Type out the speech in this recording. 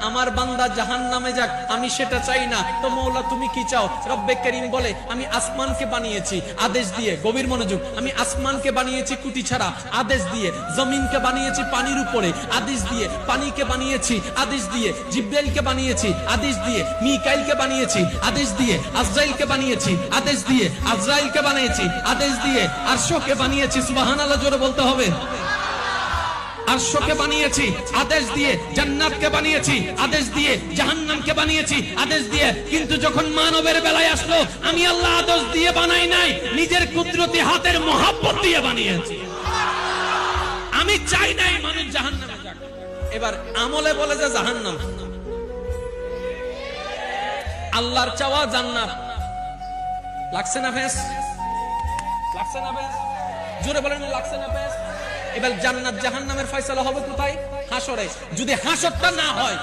আমার বান্দা জাহান্নামে যাক, আমি সেটা চাই না। তো মওলা তুমি কি চাও? রব্বে করিম বলে, আমি আসমানকে বানিয়েছি আদেশ দিয়ে, গভীর মনোযোগ, আমি আসমানকে বানিয়েছি কুটি ছাড়া আদেশ দিয়ে, জমিনকে বানিয়েছি পানির উপরে আদেশ দিয়ে, পানিকে বানিয়েছি আদেশ দিয়ে, জিব্রাইলকে বানিয়েছি আদেশ দিয়ে, মিকাইলকে বানিয়েছি আদেশ দিয়ে, আজরাইলকে বানিয়েছি আদেশ দিয়ে, আজরাইলকে বানিয়েছি আদেশ দিয়ে, আরশকে বানিয়েছি, সুবহানাল্লাহ জোরে বলতে হবে, আরশকে বানিয়েছি আদেশ দিয়ে, জান্নাতকে বানিয়েছি আদেশ দিয়ে, জাহান্নামকে বানিয়েছি আদেশ দিয়ে। কিন্তু যখন মানবের বেলায় আসলো, আমি আল্লাহ আদেশ দিয়ে বানাই নাই, নিজের কুদরতি হাতের মহব্বত দিয়ে বানিয়েছি। আমি চাই নাই মানুষ জাহান্নামে যাক। এবার আমলে বলে যে জাহান্নাম, আল্লাহর চাওয়া জান্নাত। লাগছে না ফেস? লাগছে না ফেস? জোরে বলেন লাগছে না ফেস? এবার জান্নাত জাহান্নামের ফয়সালা হবে কোথায়? হাসরে। যদি হাসরটা না হয়